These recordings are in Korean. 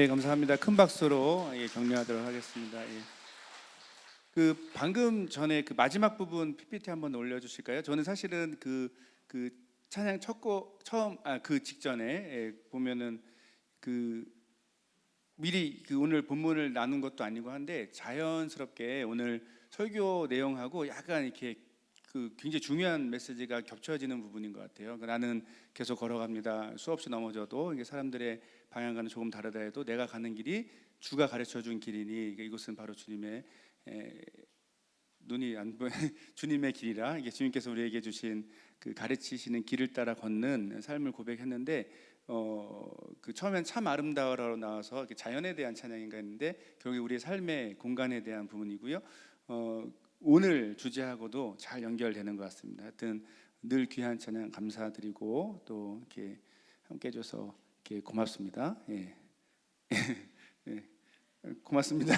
네, 감사합니다. 큰 박수로 격려하도록 하겠습니다. 방금 전에 그 마지막 부분 PPT 한번 올려주실까요? 저는 사실은 그 찬양 처음 그 직전에 보면은 그 미리 오늘 본문을 나눈 것도 아니고 한데 자연스럽게 오늘 설교 내용하고 약간 이렇게 굉장히 중요한 메시지가 겹쳐지는 부분인 것 같아요. 나는 계속 걸어갑니다. 수없이 넘어져도 이게 사람들의 방향과는 조금 다르다 해도 내가 가는 길이 주가 가르쳐 준 길이니 이곳은 바로 주님의 눈이 안 보여 주님의 길이라 이게 주님께서 우리에게 주신 그 가르치시는 길을 따라 걷는 삶을 고백했는데 처음엔 참 아름다워라고 나와서 자연에 대한 찬양인가 했는데 결국 우리의 삶의 공간에 대한 부분이고요. 오늘 주제하고도 잘 연결되는 것 같습니다. 하여튼 늘 귀한 찬양 감사드리고 또 이렇게 함께 해줘서 이렇게 고맙습니다. 예. 예. 고맙습니다.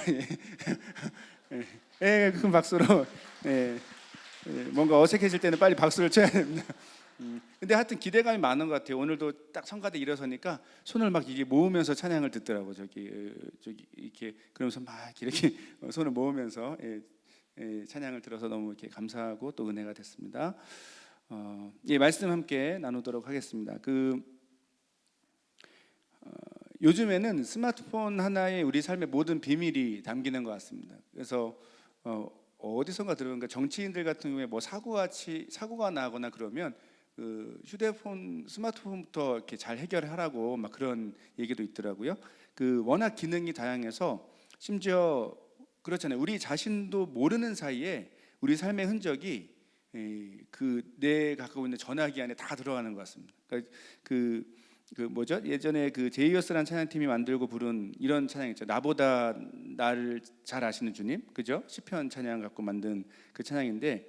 예. 예. 큰 박수로. 예. 예. 뭔가 어색해질 때는 빨리 박수를 쳐야 됩니다. 근데 하여튼 기대감이 많은 것 같아요. 오늘도 딱 성가대 일어서니까 손을 막 이게 모으면서 찬양을 듣더라고. 저기 이렇게 그러면서 막 이렇게 손을 모으면서 찬양을 들어서 너무 이렇게 감사하고 또 은혜가 됐습니다. 말씀 함께 나누도록 하겠습니다. 요즘에는 스마트폰 하나에 우리 삶의 모든 비밀이 담기는 것 같습니다. 그래서 어디선가 들어보니까 정치인들 같은 경우에 뭐 사고가 나거나 그러면 스마트폰부터 이렇게 잘 해결하라고 막 그런 얘기도 있더라고요. 워낙 기능이 다양해서 심지어 그렇잖아요. 우리 자신도 모르는 사이에 우리 삶의 흔적이 내 갖고 있는 전화기 안에 다 들어가는 것 같습니다. 그러니까 뭐죠? 예전에 제이어스라는 찬양팀이 만들고 부른 이런 찬양 있죠. 나보다 나를 잘 아시는 주님, 그죠? 시편 찬양 갖고 만든 그 찬양인데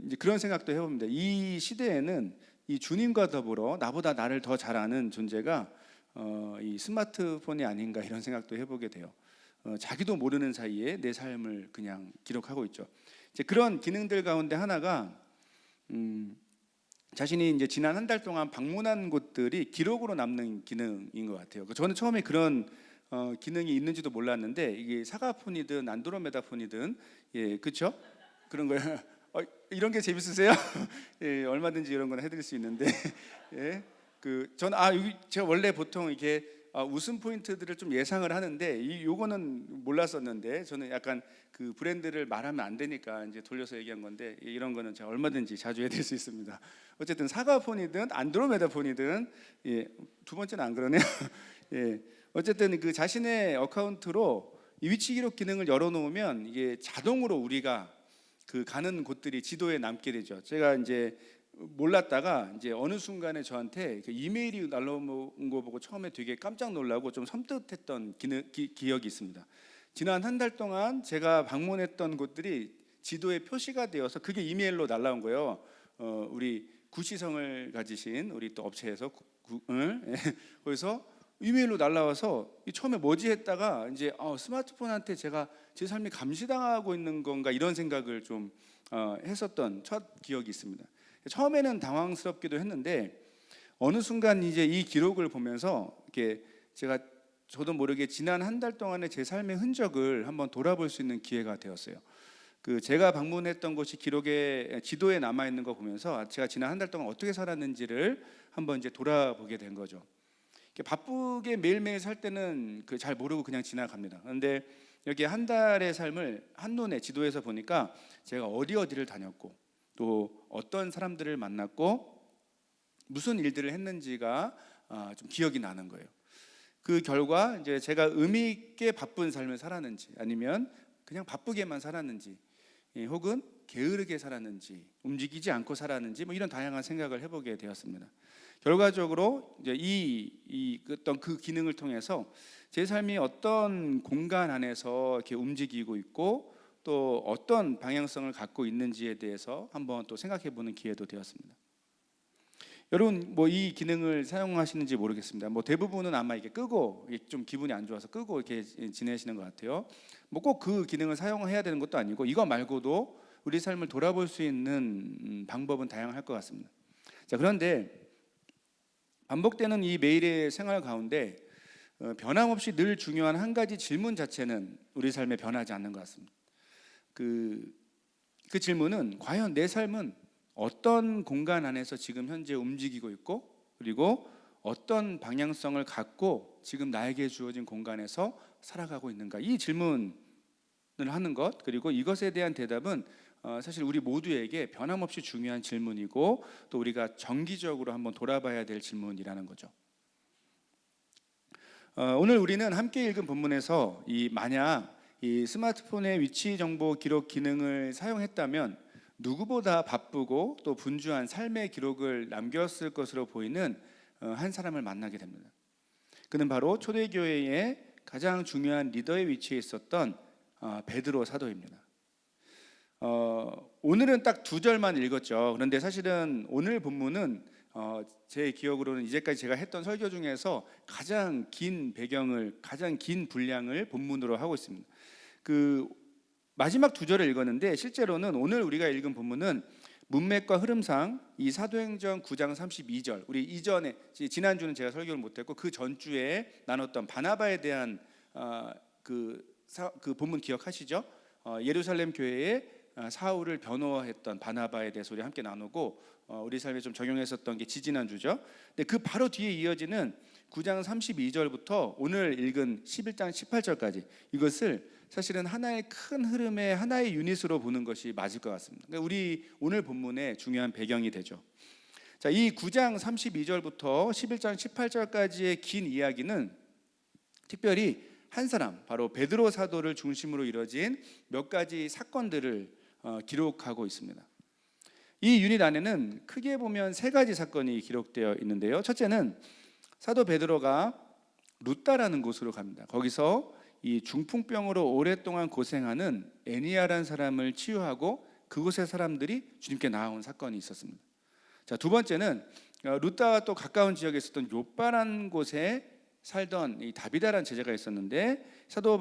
이제 그런 생각도 해봅니다. 이 시대에는 이 주님과 더불어 나보다 나를 더 잘 아는 존재가 이 스마트폰이 아닌가 이런 생각도 해보게 돼요. 자기도 모르는 사이에 내 삶을 그냥 기록하고 있죠. 이제 그런 기능들 가운데 하나가 자신이 이제 지난 한 달 동안 방문한 곳들이 기록으로 남는 기능인 것 같아요. 저는 처음에 그런 기능이 있는지도 몰랐는데 이게 사과폰이든 안드로메다폰이든 그렇죠? 그런 거예요. 이런 게 재밌으세요? 예, 얼마든지 이런 건 해드릴 수 있는데 예, 저는 제가 원래 보통 이렇게 웃음 포인트들을 좀 예상을 하는데 요거는 몰랐었는데 저는 약간 그 브랜드를 말하면 안 되니까 이제 돌려서 얘기한 건데 이런 거는 제가 얼마든지 자주 해드릴 수 있습니다. 어쨌든 사과폰이든 안드로메다폰이든 두 번째는 안 그러네요. 예, 어쨌든 자신의 어카운트로 이 위치 기록 기능을 열어놓으면 이게 자동으로 우리가 가는 곳들이 지도에 남게 되죠. 제가 이제 몰랐다가 이제 어느 순간에 저한테 이메일이 날라온 거 보고 처음에 되게 깜짝 놀라고 좀 섬뜩했던 기억이 있습니다. 지난 한 달 동안 제가 방문했던 곳들이 지도에 표시가 되어서 그게 이메일로 날라온 거예요. 우리 구시성을 가지신 우리 또 업체에서 거기서 이메일로 날라와서 처음에 뭐지 했다가 이제 스마트폰한테 제가 제 삶이 감시당하고 있는 건가 이런 생각을 좀 했었던 첫 기억이 있습니다. 처음에는 당황스럽기도 했는데 어느 순간 이제 이 기록을 보면서 이렇게 저도 모르게 지난 한 달 동안의 제 삶의 흔적을 한번 돌아볼 수 있는 기회가 되었어요. 제가 방문했던 곳이 지도에 남아 있는 거 보면서 제가 지난 한 달 동안 어떻게 살았는지를 한번 이제 돌아보게 된 거죠. 바쁘게 매일매일 살 때는 잘 모르고 그냥 지나갑니다. 그런데 여기 한 달의 삶을 한눈에 지도에서 보니까 제가 어디를 다녔고 또 어떤 사람들을 만났고 무슨 일들을 했는지가 좀 기억이 나는 거예요. 그 결과 이제 제가 의미 있게 바쁜 삶을 살았는지 아니면 그냥 바쁘게만 살았는지 혹은 게으르게 살았는지 움직이지 않고 살았는지 뭐 이런 다양한 생각을 해보게 되었습니다. 결과적으로 이제 어떤 그 기능을 통해서 제 삶이 어떤 공간 안에서 이렇게 움직이고 있고 또 어떤 방향성을 갖고 있는지에 대해서 한번 또 생각해보는 기회도 되었습니다. 여러분 뭐 이 기능을 사용하시는지 모르겠습니다. 뭐 대부분은 아마 이게 끄고 좀 기분이 안 좋아서 끄고 이렇게 지내시는 것 같아요. 뭐 꼭 그 기능을 사용해야 되는 것도 아니고 이거 말고도 우리 삶을 돌아볼 수 있는 방법은 다양할 것 같습니다. 자, 그런데 반복되는 이 매일의 생활 가운데 변함없이 늘 중요한 한 가지 질문 자체는 우리 삶에 변하지 않는 것 같습니다. 그 질문은 과연 내 삶은 어떤 공간 안에서 지금 현재 움직이고 있고, 그리고 어떤 방향성을 갖고 지금 나에게 주어진 공간에서 살아가고 있는가, 이 질문을 하는 것, 그리고 이것에 대한 대답은 사실 우리 모두에게 변함없이 중요한 질문이고, 또 우리가 정기적으로 한번 돌아봐야 될 질문이라는 거죠. 오늘 우리는 함께 읽은 본문에서 만약 이 스마트폰의 위치 정보 기록 기능을 사용했다면 누구보다 바쁘고 또 분주한 삶의 기록을 남겼을 것으로 보이는 한 사람을 만나게 됩니다. 그는 바로 초대교회의 가장 중요한 리더의 위치에 있었던 베드로 사도입니다. 오늘은 딱 2절만 읽었죠. 그런데 사실은 오늘 본문은 제 기억으로는 이제까지 제가 했던 설교 중에서 가장 긴 배경을, 가장 긴 분량을 본문으로 하고 있습니다. 그 마지막 2절을 읽었는데 실제로는 오늘 우리가 읽은 본문은 문맥과 흐름상 이 사도행전 9장 32절, 우리 이전에 지난주는 제가 설교를 못했고 그 전주에 나눴던 바나바에 대한 그 본문 기억하시죠? 예루살렘 교회에 사울을 변호했던 바나바에 대해서 우리 함께 나누고 우리 삶에 좀 적용했었던 게 지지난주죠. 근데 그 바로 뒤에 이어지는 9장 32절부터 오늘 읽은 11장 18절까지, 이것을 사실은 하나의 큰 흐름의 하나의 유닛으로 보는 것이 맞을 것 같습니다. 그러니까 우리 오늘 본문의 중요한 배경이 되죠. 자, 이 9장 32절부터 11장 18절까지의 긴 이야기는 특별히 한 사람, 바로 베드로 사도를 중심으로 이뤄진 몇 가지 사건들을 기록하고 있습니다. 이 유닛 안에는 크게 보면 3가지 사건이 기록되어 있는데요. 첫째는 사도 베드로가 루다라는 곳으로 갑니다. 거기서 이 중풍병으로 오랫동안 고생하는 애니아라는 사람을 치유하고 그곳의 사람들이 주님께 나아온 사건이 있었습니다. 자, 2번째는 루다와 또 가까운 지역에 있었던 요바라는 곳에 살던 이 다비다라는 제자가 있었는데 사도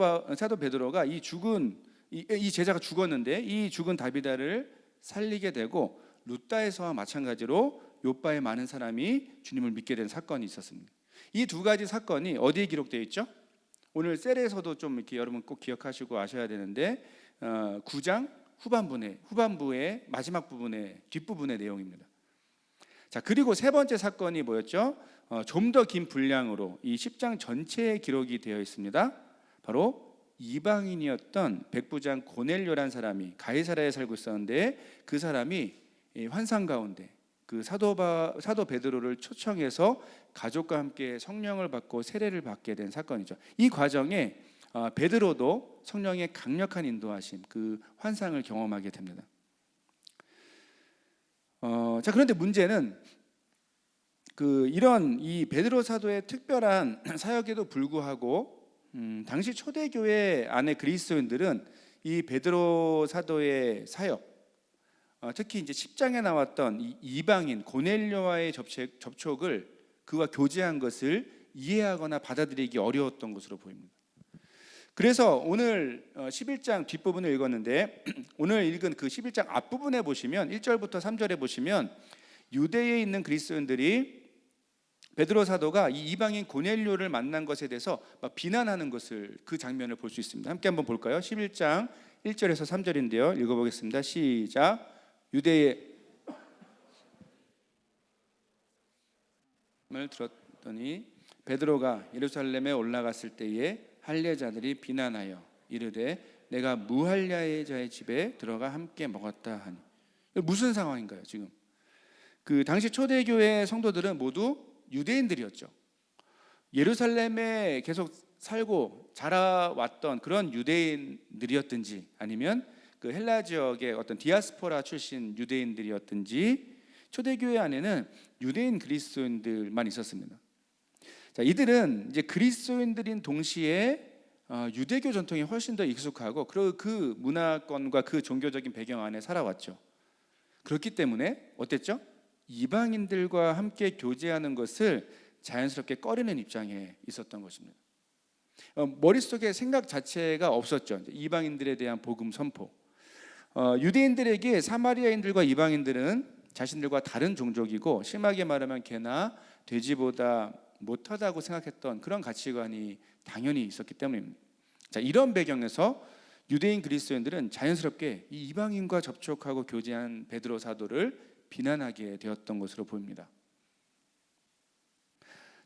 베드로가 이 제자가 죽었는데 이 죽은 다비다를 살리게 되고 루다에서와 마찬가지로 요바에 많은 사람이 주님을 믿게 된 사건이 있었습니다. 이 2가지 사건이 어디에 기록되어 있죠? 오늘 셀에서도 좀 이렇게 여러분 꼭 기억하시고 아셔야 되는데 9장 후반부의 마지막 부분의 뒷부분의 내용입니다. 자, 그리고 3번째 사건이 뭐였죠? 좀 더 긴 분량으로 이 10장 전체에 기록이 되어 있습니다. 바로 이방인이었던 백부장 고넬료라는 사람이 가이사랴에 살고 있었는데 그 사람이 환상 가운데 그 사도 베드로를 초청해서 가족과 함께 성령을 받고 세례를 받게 된 사건이죠. 이 과정에 베드로도 성령의 강력한 인도하심, 그 환상을 경험하게 됩니다. 자, 그런데 문제는 이런 이 베드로 사도의 특별한 사역에도 불구하고 당시 초대교회 안의 그리스도인들은 이 베드로 사도의 사역, 특히 이제 10장에 나왔던 이 이방인 고넬료와의 접촉을 그와 교제한 것을 이해하거나 받아들이기 어려웠던 것으로 보입니다. 그래서 오늘 11장 뒷부분을 읽었는데 오늘 읽은 그 11장 앞부분에 보시면 1절부터 3절에 보시면 유대에 있는 그리스도인들이 베드로 사도가 이 이방인 고넬료를 만난 것에 대해서 막 비난하는 것을, 그 장면을 볼 수 있습니다. 함께 한번 볼까요? 11장 1절에서 3절인데요. 읽어보겠습니다. 시작. 유대에 을 들었더니 베드로가 예루살렘에 올라갔을 때에 할례자들이 비난하여 이르되 내가 무할례자의 집에 들어가 함께 먹었다 하니. 무슨 상황인가요? 지금 그 당시 초대교회 성도들은 모두 유대인들이었죠. 예루살렘에 계속 살고 자라왔던 그런 유대인들이었든지 아니면 그 헬라 지역의 어떤 디아스포라 출신 유대인들이었든지 초대교회 안에는 유대인 그리스도인들만 있었습니다. 자, 이들은 이제 그리스도인들인 동시에 유대교 전통이 훨씬 더 익숙하고 그 문화권과 그 종교적인 배경 안에 살아왔죠. 그렇기 때문에 어땠죠? 이방인들과 함께 교제하는 것을 자연스럽게 꺼리는 입장에 있었던 것입니다. 머릿속에 생각 자체가 없었죠. 이방인들에 대한 복음 선포. 유대인들에게 사마리아인들과 이방인들은 자신들과 다른 종족이고 심하게 말하면 개나 돼지보다 못하다고 생각했던 그런 가치관이 당연히 있었기 때문입니다. 자, 이런 배경에서 유대인 그리스도인들은 자연스럽게 이 이방인과 접촉하고 교제한 베드로 사도를 비난하게 되었던 것으로 보입니다.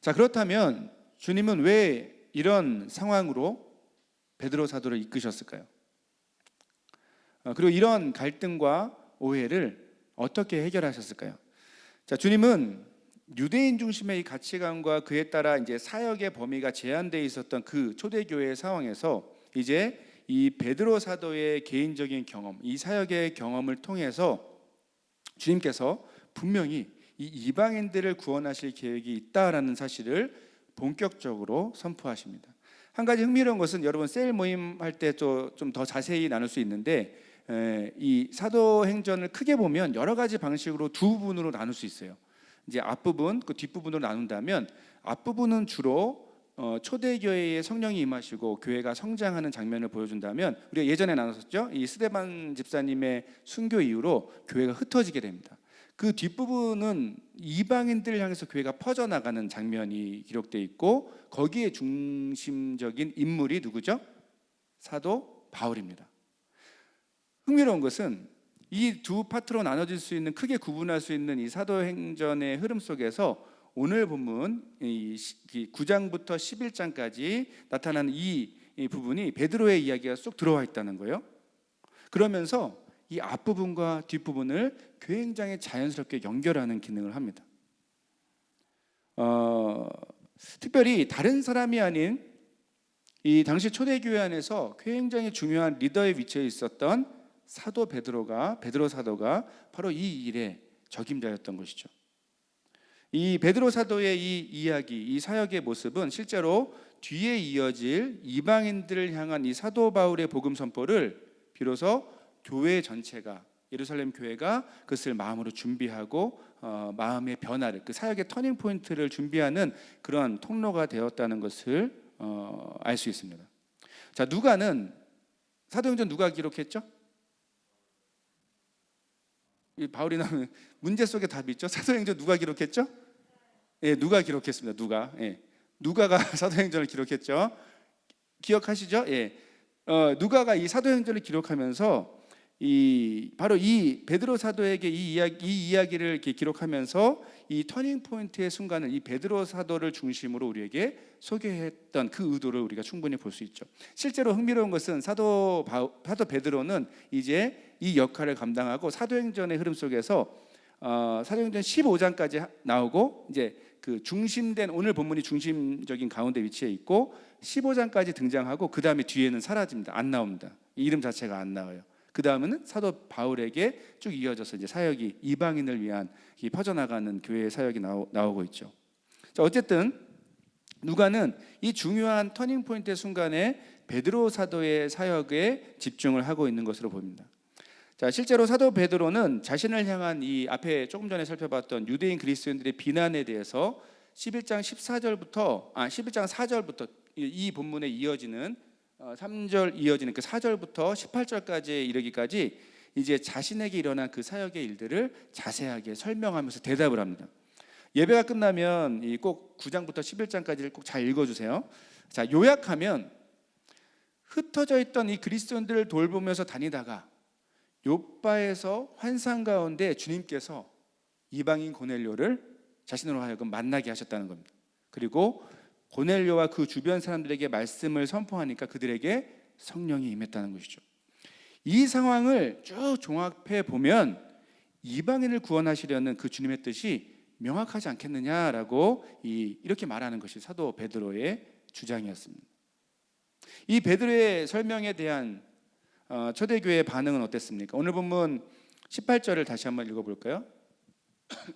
자, 그렇다면 주님은 왜 이런 상황으로 베드로 사도를 이끄셨을까요? 그리고 이런 갈등과 오해를 어떻게 해결하셨을까요? 자, 주님은 유대인 중심의 이 가치관과 그에 따라 이제 사역의 범위가 제한되어 있었던 그 초대교회 상황에서 이제 이 베드로 사도의 개인적인 경험, 이 사역의 경험을 통해서 주님께서 분명히 이 이방인들을 구원하실 계획이 있다라는 사실을 본격적으로 선포하십니다. 한 가지 흥미로운 것은 여러분 셀 모임 할 때 좀 더 자세히 나눌 수 있는데 이 사도행전을 크게 보면 여러 가지 방식으로 두 부분으로 나눌 수 있어요. 이제 앞부분, 그 뒷부분으로 나눈다면 앞부분은 주로 초대교회에 성령이 임하시고 교회가 성장하는 장면을 보여준다면 우리가 예전에 나눴었죠. 이 스데반 집사님의 순교 이후로 교회가 흩어지게 됩니다. 그 뒷부분은 이방인들을 향해서 교회가 퍼져나가는 장면이 기록되어 있고 거기에 중심적인 인물이 누구죠? 사도 바울입니다. 흥미로운 것은 이 두 파트로 나눠질 수 있는, 크게 구분할 수 있는 이 사도행전의 흐름 속에서 오늘 본문 9장부터 11장까지 나타나는 이 부분이 베드로의 이야기가 쏙 들어와 있다는 거예요. 그러면서 이 앞부분과 뒷부분을 굉장히 자연스럽게 연결하는 기능을 합니다. 특별히 다른 사람이 아닌 이 당시 초대교회 안에서 굉장히 중요한 리더의 위치에 있었던 사도 베드로 사도가 바로 이 일의 적임자였던 것이죠. 이 베드로 사도의 이 이야기, 이 사역의 모습은 실제로 뒤에 이어질 이방인들을 향한 이 사도 바울의 복음 선포를 비로소 교회 전체가, 예루살렘 교회가 그것을 마음으로 준비하고 마음의 변화를, 그 사역의 터닝 포인트를 준비하는 그런 통로가 되었다는 것을 알 수 있습니다. 자, 누가는 사도행전 누가 기록했죠? 이 바울이 나오는 문제 속에 답이 있죠. 사도행전 누가 기록했죠? 예, 누가 기록했습니다. 누가가 사도행전을 기록했죠. 기억하시죠? 예. 누가가 이 사도행전을 기록하면서 바로 이 베드로 사도에게 이 이야기를 이렇게 기록하면서 이 터닝 포인트의 순간을 이 베드로 사도를 중심으로 우리에게 소개했던 그 의도를 우리가 충분히 볼 수 있죠. 실제로 흥미로운 것은 사도 베드로는 이제 이 역할을 감당하고 사도행전의 흐름 속에서 사도행전 15장까지 나오고 이제 그 중심된, 오늘 본문이 중심적인 가운데 위치해 있고 15장까지 등장하고 그 다음에 뒤에는 사라집니다. 안 나옵니다. 이름 자체가 안 나와요. 그 다음에는 사도 바울에게 쭉 이어져서 이제 사역이 이방인을 위한 퍼져나가는 교회의 사역이 나오고 있죠. 자, 어쨌든 누가는 이 중요한 터닝 포인트의 순간에 베드로 사도의 사역에 집중을 하고 있는 것으로 보입니다. 자, 실제로 사도 베드로는 자신을 향한 이 앞에 조금 전에 살펴봤던 유대인 그리스도인들의 비난에 대해서 11장 4절부터 이 본문에 이어지는 3절 이어지는 그 4절부터 18절까지 이르기까지 이제 자신에게 일어난 그 사역의 일들을 자세하게 설명하면서 대답을 합니다. 예배가 끝나면 꼭 9장부터 11장까지를 꼭 잘 읽어주세요. 자, 요약하면 흩어져 있던 이 그리스도인들을 돌보면서 다니다가 욥바에서 환상 가운데 주님께서 이방인 고넬료를 자신으로 하여금 만나게 하셨다는 겁니다. 그리고 고넬료와 그 주변 사람들에게 말씀을 선포하니까 그들에게 성령이 임했다는 것이죠. 이 상황을 쭉 종합해 보면 이방인을 구원하시려는 그 주님의 뜻이 명확하지 않겠느냐라고 이렇게 말하는 것이 사도 베드로의 주장이었습니다. 이 베드로의 설명에 대한 초대교회의 반응은 어땠습니까? 오늘 본문 18절을 다시 한번 읽어볼까요?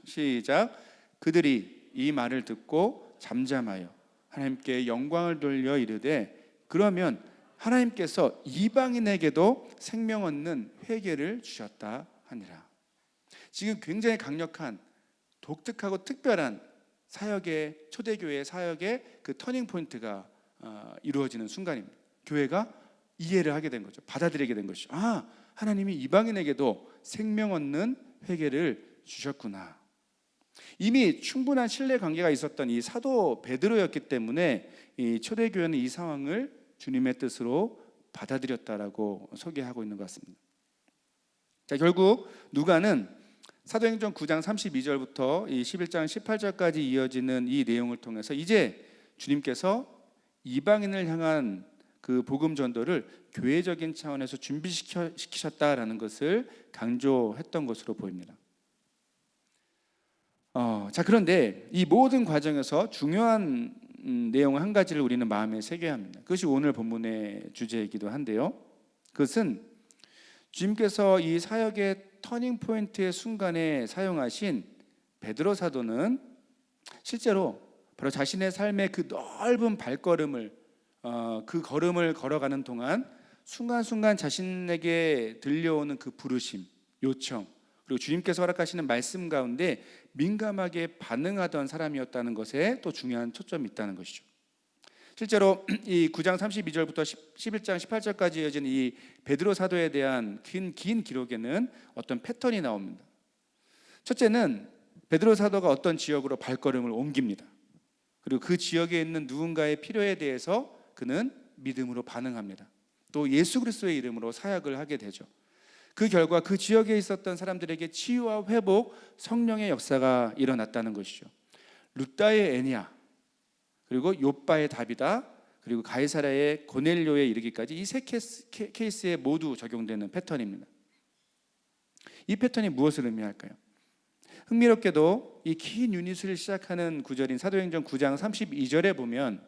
시작. 그들이 이 말을 듣고 잠잠하여 하나님께 영광을 돌려 이르되 그러면 하나님께서 이방인에게도 생명 얻는 회개를 주셨다 하니라. 지금 굉장히 강력한 독특하고 특별한 사역의, 초대교회의 사역의 그 터닝 포인트가 이루어지는 순간입니다. 교회가 이해를 하게 된 거죠. 받아들이게 된 것이죠. 하나님이 이방인에게도 생명 얻는 회개를 주셨구나. 이미 충분한 신뢰 관계가 있었던 이 사도 베드로였기 때문에 이 초대교회는 이 상황을 주님의 뜻으로 받아들였다라고 소개하고 있는 것 같습니다. 자, 결국 누가는 사도행전 9장 32절부터 이 11장 18절까지 이어지는 이 내용을 통해서 이제 주님께서 이방인을 향한 그 복음 전도를 교회적인 차원에서 준비시키셨다라는 것을 강조했던 것으로 보입니다. 자, 그런데 이 모든 과정에서 중요한 내용 한 가지를 우리는 마음에 새겨야 합니다. 그것이 오늘 본문의 주제이기도 한데요. 그것은 주님께서 이 사역의 터닝 포인트의 순간에 사용하신 베드로 사도는 실제로 바로 자신의 삶의 그 넓은 발걸음을 그 걸음을 걸어가는 동안 순간순간 자신에게 들려오는 그 부르심, 요청, 그리고 주님께서 허락하시는 말씀 가운데 민감하게 반응하던 사람이었다는 것에 또 중요한 초점이 있다는 것이죠. 실제로 이 9장 32절부터 11장 18절까지 이어진 이 베드로 사도에 대한 긴 기록에는 어떤 패턴이 나옵니다. 첫째는 베드로 사도가 어떤 지역으로 발걸음을 옮깁니다. 그리고 그 지역에 있는 누군가의 필요에 대해서 그는 믿음으로 반응합니다. 또 예수 그리스도의 이름으로 사역을 하게 되죠. 그 결과 그 지역에 있었던 사람들에게 치유와 회복, 성령의 역사가 일어났다는 것이죠. 루다의 애니야, 그리고 욥바의 다비다, 그리고 가이사랴의 고넬료에 이르기까지 이 세 케이스에 모두 적용되는 패턴입니다. 이 패턴이 무엇을 의미할까요? 흥미롭게도 이 긴 유닛을 시작하는 구절인 사도행전 9장 32절에 보면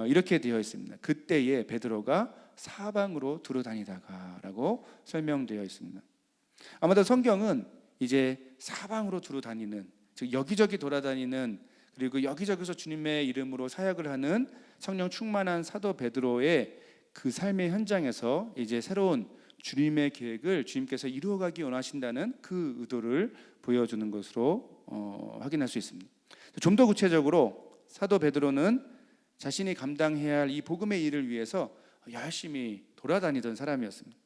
이렇게 되어 있습니다. 그때에 베드로가 사방으로 두루다니다가라고 설명되어 있습니다. 아마도 성경은 이제 사방으로 두루다니는, 즉 여기저기 돌아다니는, 그리고 여기저기서 주님의 이름으로 사역을 하는 성령 충만한 사도 베드로의 그 삶의 현장에서 이제 새로운 주님의 계획을 주님께서 이루어가기 원하신다는 그 의도를 보여주는 것으로 확인할 수 있습니다. 좀 더 구체적으로 사도 베드로는 자신이 감당해야 할 이 복음의 일을 위해서 열심히 돌아다니던 사람이었습니다.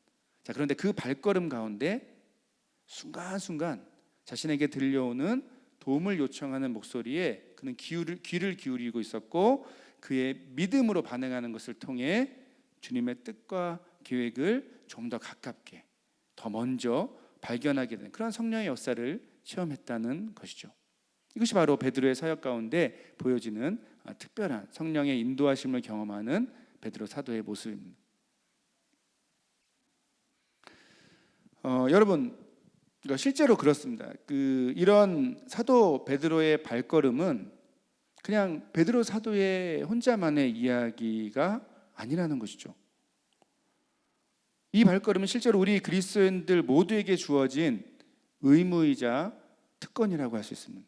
자, 그런데 그 발걸음 가운데 순간순간 자신에게 들려오는 도움을 요청하는 목소리에 그는 귀를 기울이고 있었고, 그의 믿음으로 반응하는 것을 통해 주님의 뜻과 계획을 좀 더 가깝게, 더 먼저 발견하게 된 그런 성령의 역사를 체험했다는 것이죠. 이것이 바로 베드로의 사역 가운데 보여지는 특별한 성령의 인도하심을 경험하는 베드로 사도의 모습입니다. 여러분, 실제로 그렇습니다. 이런 사도 베드로의 발걸음은 그냥 베드로 사도의 혼자만의 이야기가 아니라는 것이죠. 이 발걸음은 실제로 우리 그리스도인들 모두에게 주어진 의무이자 특권이라고 할 수 있습니다.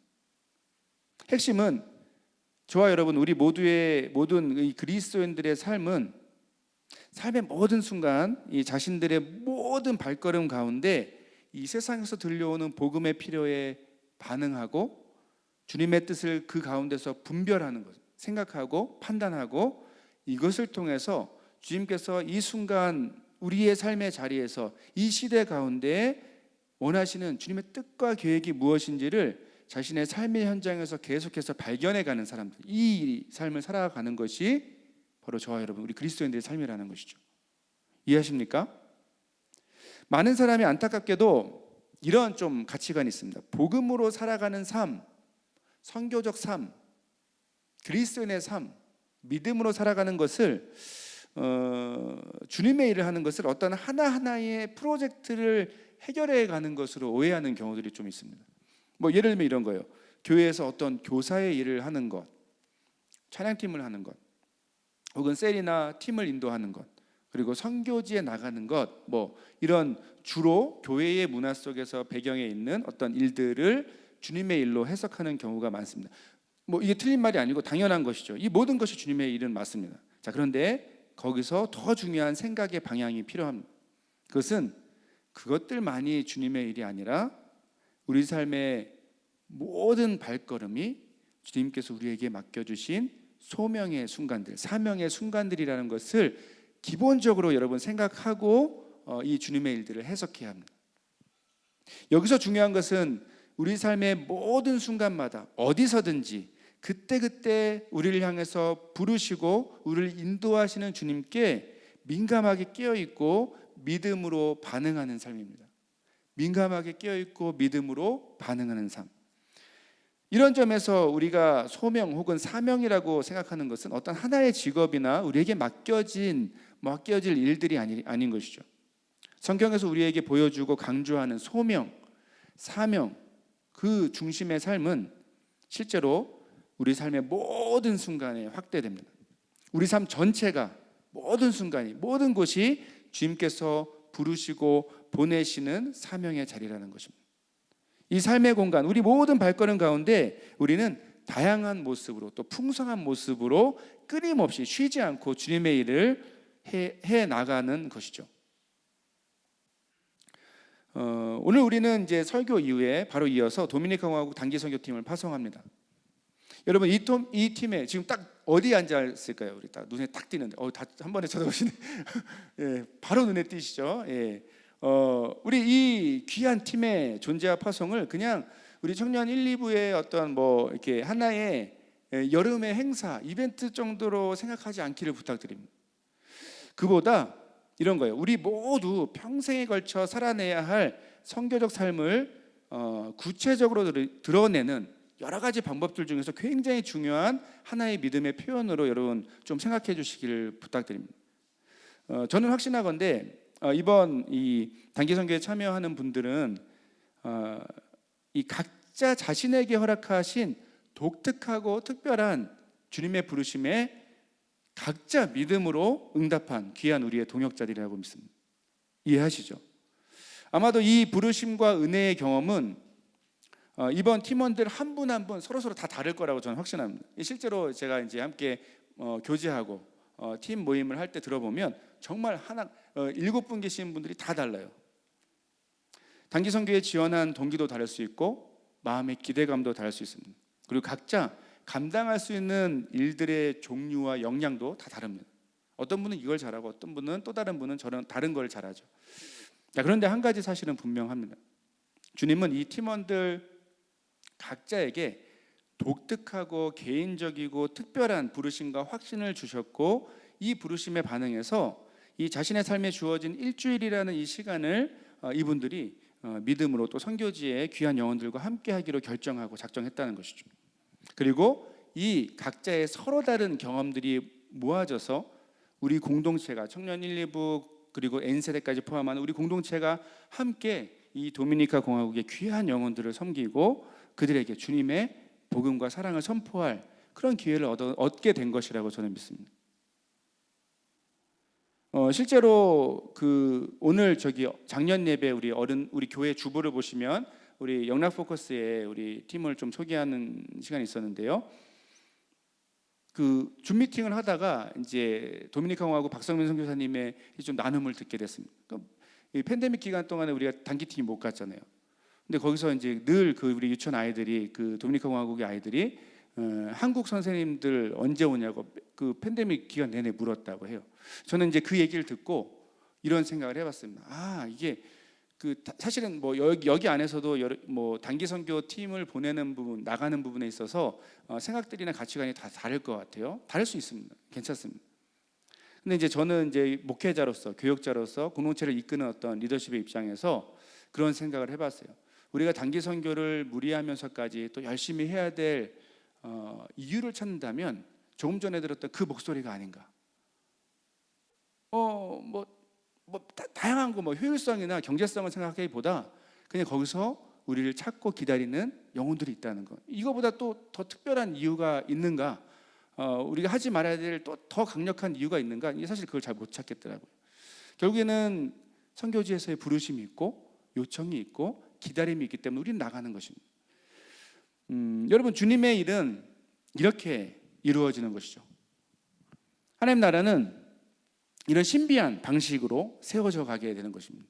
핵심은 저와 여러분, 우리 모두의 모든 이 그리스도인들의 삶은 삶의 모든 순간 이 자신들의 모든 발걸음 가운데 이 세상에서 들려오는 복음의 필요에 반응하고 주님의 뜻을 그 가운데서 분별하는 것, 생각하고 판단하고, 이것을 통해서 주님께서 이 순간 우리의 삶의 자리에서 이 시대 가운데 원하시는 주님의 뜻과 계획이 무엇인지를 자신의 삶의 현장에서 계속해서 발견해가는 사람들, 이 삶을 살아가는 것이 바로 저와 여러분, 우리 그리스도인들의 삶이라는 것이죠. 이해하십니까? 많은 사람이 안타깝게도 이런 좀 가치관이 있습니다. 복음으로 살아가는 삶, 선교적 삶, 그리스도인의 삶, 믿음으로 살아가는 것을 주님의 일을 하는 것을 어떤 하나하나의 프로젝트를 해결해 가는 것으로 오해하는 경우들이 좀 있습니다. 예를 들면 이런 거예요. 교회에서 어떤 교사의 일을 하는 것, 찬양팀을 하는 것, 혹은 셀이나 팀을 인도하는 것, 그리고 선교지에 나가는 것, 이런 주로 교회의 문화 속에서 배경에 있는 어떤 일들을 주님의 일로 해석하는 경우가 많습니다. 이게 틀린 말이 아니고 당연한 것이죠. 이 모든 것이 주님의 일은 맞습니다. 자, 그런데 거기서 더 중요한 생각의 방향이 필요합니다. 그것은 그것들만이 주님의 일이 아니라 우리 삶의 모든 발걸음이 주님께서 우리에게 맡겨주신 소명의 순간들, 사명의 순간들이라는 것을 기본적으로 여러분 생각하고 이 주님의 일들을 해석해야 합니다. 여기서 중요한 것은 우리 삶의 모든 순간마다 어디서든지 그때그때 우리를 향해서 부르시고 우리를 인도하시는 주님께 민감하게 깨어있고 믿음으로 반응하는 삶입니다. 민감하게 깨어있고 믿음으로 반응하는 삶. 이런 점에서 우리가 소명 혹은 사명이라고 생각하는 것은 어떤 하나의 직업이나 우리에게 맡겨질 일들이 아닌 것이죠. 성경에서 우리에게 보여주고 강조하는 소명, 사명, 그 중심의 삶은 실제로 우리 삶의 모든 순간에 확대됩니다. 우리 삶 전체가 모든 순간이, 모든 곳이 주님께서 부르시고 보내시는 사명의 자리라는 것입니다. 이 삶의 공간, 우리 모든 발걸음 가운데 우리는 다양한 모습으로, 또 풍성한 모습으로 끊임없이 쉬지 않고 주님의 일을 해 나가는 것이죠. 오늘 우리는 이제 설교 이후에 바로 이어서 도미니카 공화국 단기 선교팀을 파송합니다. 여러분, 이 팀에 지금 딱 어디 앉아 있을까요? 우리 딱 눈에 딱 띄는데, 다 한 번에 쳐다보시네. 예, 바로 눈에 띄시죠. 예. 우리 이 귀한 팀의 존재와 파송을 그냥 우리 청년 1, 2부의 어떤 이렇게 하나의 여름의 행사, 이벤트 정도로 생각하지 않기를 부탁드립니다. 그보다 이런 거예요. 우리 모두 평생에 걸쳐 살아내야 할 선교적 삶을 구체적으로 드러내는 여러 가지 방법들 중에서 굉장히 중요한 하나의 믿음의 표현으로 여러분 좀 생각해 주시기를 부탁드립니다. 저는 확신하건대 이번 이 단기 선교에 참여하는 분들은 이 각자 자신에게 허락하신 독특하고 특별한 주님의 부르심에 각자 믿음으로 응답한 귀한 우리의 동역자들이라고 믿습니다. 이해하시죠? 아마도 이 부르심과 은혜의 경험은 이번 팀원들 한 분 한 분 서로 다 다를 거라고 저는 확신합니다. 실제로 제가 이제 함께 교제하고 팀 모임을 할 때 들어보면 정말 7분 계신 분들이 다 달라요. 단기 선교에 지원한 동기도 다를 수 있고 마음의 기대감도 다를 수 있습니다. 그리고 각자 감당할 수 있는 일들의 종류와 역량도 다 다릅니다. 어떤 분은 이걸 잘하고 어떤 분은 또 다른 분은 다른 걸 잘하죠. 그런데 한 가지 사실은 분명합니다. 주님은 이 팀원들 각자에게 독특하고 개인적이고 특별한 부르심과 확신을 주셨고, 이 부르심에 반응해서 이 자신의 삶에 주어진 일주일이라는 이 시간을 이분들이 믿음으로 또 선교지의 귀한 영혼들과 함께 하기로 결정하고 작정했다는 것이죠. 그리고 이 각자의 서로 다른 경험들이 모아져서 우리 공동체가 청년 1, 2부 그리고 N세대까지 포함한 우리 공동체가 함께 이 도미니카 공화국의 귀한 영혼들을 섬기고 그들에게 주님의 복음과 사랑을 선포할 그런 기회를 얻게 된 것이라고 저는 믿습니다. 실제로 오늘 작년 예배 우리 교회 주보를 보시면 우리 영락 포커스에 우리 팀을 좀 소개하는 시간이 있었는데요. 줌 미팅을 하다가 이제 도미니카 공화국 박성민 선교사님의 좀 나눔을 듣게 됐습니다. 이 팬데믹 기간 동안에 우리가 단기팀이 못 갔잖아요. 근데 거기서 이제 늘 우리 유치원 아이들이 도미니카 공화국의 아이들이 한국 선생님들 언제 오냐고 팬데믹 기간 내내 물었다고 해요. 저는 이제 그 얘기를 듣고 이런 생각을 해봤습니다. 이게 사실은 여기 안에서도 단기 선교 팀을 보내는 부분, 나가는 부분에 있어서 생각들이나 가치관이 다 다를 것 같아요. 다를 수 있습니다. 괜찮습니다. 근데 이제 저는 이제 목회자로서, 교역자로서 공동체를 이끄는 어떤 리더십의 입장에서 그런 생각을 해봤어요. 우리가 단기 선교를 무리하면서까지 또 열심히 해야 될 이유를 찾는다면 조금 전에 들었던 그 목소리가 아닌가. 다양한 효율성이나 경제성을 생각하기보다 그냥 거기서 우리를 찾고 기다리는 영혼들이 있다는 것. 이거보다 또 더 특별한 이유가 있는가? 우리가 하지 말아야 될 또 더 강력한 이유가 있는가? 이게 사실 그걸 잘 못 찾겠더라고요. 결국에는 선교지에서의 부르심이 있고 요청이 있고 기다림이 있기 때문에 우리는 나가는 것입니다. 여러분, 주님의 일은 이렇게 이루어지는 것이죠. 하나님 나라는 이런 신비한 방식으로 세워져 가게 되는 것입니다.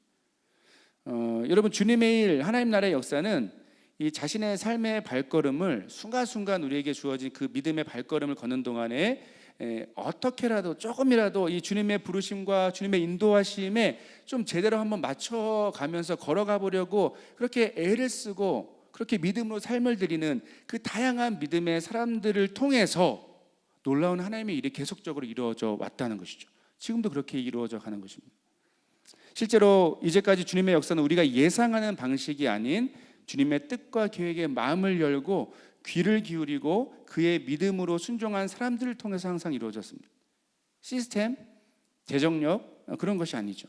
여러분, 주님의 일, 하나님 나라의 역사는 이 자신의 삶의 발걸음을 순간순간 우리에게 주어진 그 믿음의 발걸음을 걷는 동안에 어떻게라도 조금이라도 이 주님의 부르심과 주님의 인도하심에 좀 제대로 한번 맞춰가면서 걸어가 보려고 그렇게 애를 쓰고 그렇게 믿음으로 삶을 드리는 그 다양한 믿음의 사람들을 통해서 놀라운 하나님의 일이 계속적으로 이루어져 왔다는 것이죠. 지금도 그렇게 이루어져 가는 것입니다. 실제로 이제까지 주님의 역사는 우리가 예상하는 방식이 아닌 주님의 뜻과 계획에 마음을 열고 귀를 기울이고 그의 믿음으로 순종한 사람들을 통해서 항상 이루어졌습니다. 시스템, 재정력 그런 것이 아니죠.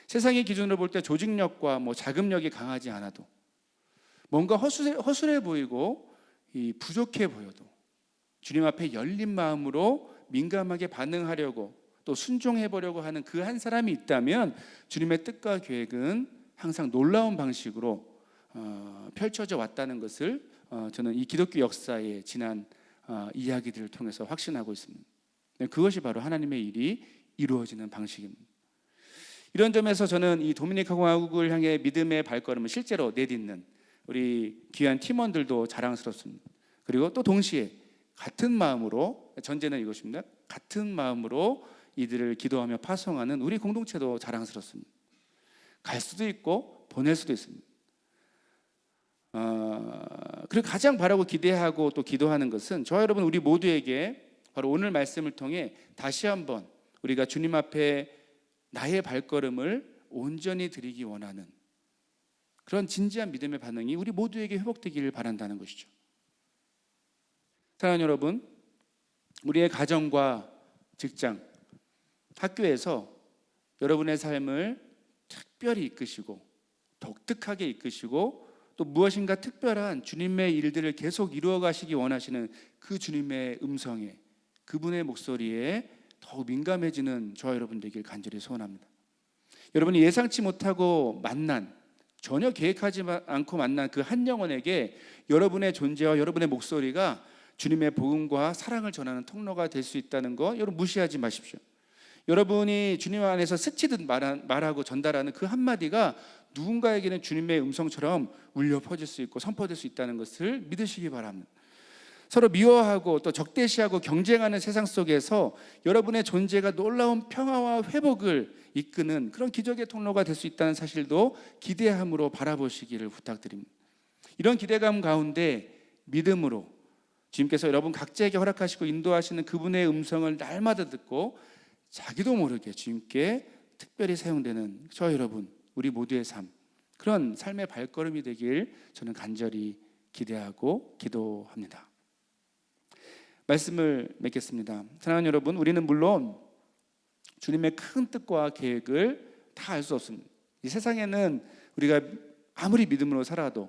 세상의 기준으로 볼 때 조직력과 자금력이 강하지 않아도 뭔가 허술해 보이고 부족해 보여도 주님 앞에 열린 마음으로 민감하게 반응하려고 또 순종해 보려고 하는 그 한 사람이 있다면 주님의 뜻과 계획은 항상 놀라운 방식으로 펼쳐져 왔다는 것을 저는 이 기독교 역사의 지난 이야기들을 통해서 확신하고 있습니다. 그것이 바로 하나님의 일이 이루어지는 방식입니다. 이런 점에서 저는 이 도미니카 공화국을 향해 믿음의 발걸음을 실제로 내딛는 우리 귀한 팀원들도 자랑스럽습니다. 그리고 또 동시에 같은 마음으로, 전제는 이것입니다. 같은 마음으로 이들을 기도하며 파송하는 우리 공동체도 자랑스럽습니다. 갈 수도 있고 보낼 수도 있습니다. 그리고 가장 바라고 기대하고 또 기도하는 것은 저와 여러분 우리 모두에게 바로 오늘 말씀을 통해 다시 한번 우리가 주님 앞에 나의 발걸음을 온전히 드리기 원하는 그런 진지한 믿음의 반응이 우리 모두에게 회복되기를 바란다는 것이죠. 사랑하는 여러분, 우리의 가정과 직장, 학교에서 여러분의 삶을 특별히 이끄시고 독특하게 이끄시고 또 무엇인가 특별한 주님의 일들을 계속 이루어 가시기 원하시는 그 주님의 음성에, 그분의 목소리에 더욱 민감해지는 저와 여러분 되길 간절히 소원합니다. 여러분이 예상치 못하고 만난, 전혀 계획하지 않고 만난 그 한 영혼에게 여러분의 존재와 여러분의 목소리가 주님의 복음과 사랑을 전하는 통로가 될 수 있다는 거 여러분 무시하지 마십시오. 여러분이 주님 안에서 스치듯 말하고 전달하는 그 한마디가 누군가에게는 주님의 음성처럼 울려 퍼질 수 있고 선포될 수 있다는 것을 믿으시기 바랍니다. 서로 미워하고 또 적대시하고 경쟁하는 세상 속에서 여러분의 존재가 놀라운 평화와 회복을 이끄는 그런 기적의 통로가 될 수 있다는 사실도 기대함으로 바라보시기를 부탁드립니다. 이런 기대감 가운데 믿음으로 주님께서 여러분 각자에게 허락하시고 인도하시는 그분의 음성을 날마다 듣고 자기도 모르게 주님께 특별히 사용되는 저 여러분 우리 모두의 삶, 그런 삶의 발걸음이 되길 저는 간절히 기대하고 기도합니다. 말씀을 맺겠습니다. 사랑하는 여러분, 우리는 물론 주님의 큰 뜻과 계획을 다 알 수 없습니다. 이 세상에는 우리가 아무리 믿음으로 살아도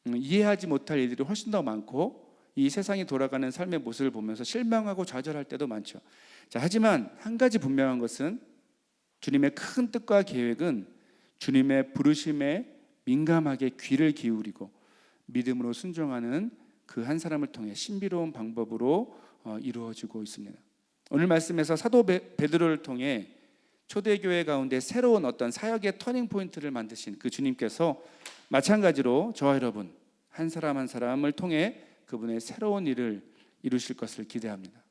이해하지 못할 일들이 훨씬 더 많고 이 세상이 돌아가는 삶의 모습을 보면서 실망하고 좌절할 때도 많죠. 하지만 한 가지 분명한 것은 주님의 큰 뜻과 계획은 주님의 부르심에 민감하게 귀를 기울이고 믿음으로 순종하는 그 한 사람을 통해 신비로운 방법으로 이루어지고 있습니다. 오늘 말씀에서 사도 베드로를 통해 초대교회 가운데 새로운 어떤 사역의 터닝 포인트를 만드신 그 주님께서 마찬가지로 저와 여러분 한 사람 한 사람을 통해 그분의 새로운 일을 이루실 것을 기대합니다.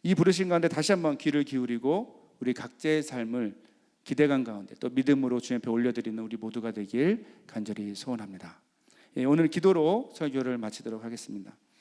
이 부르심 가운데 다시 한번 귀를 기울이고 우리 각자의 삶을 기대감 가운데 또 믿음으로 주님 앞에 올려드리는 우리 모두가 되길 간절히 소원합니다. 오늘 기도로 설교를 마치도록 하겠습니다.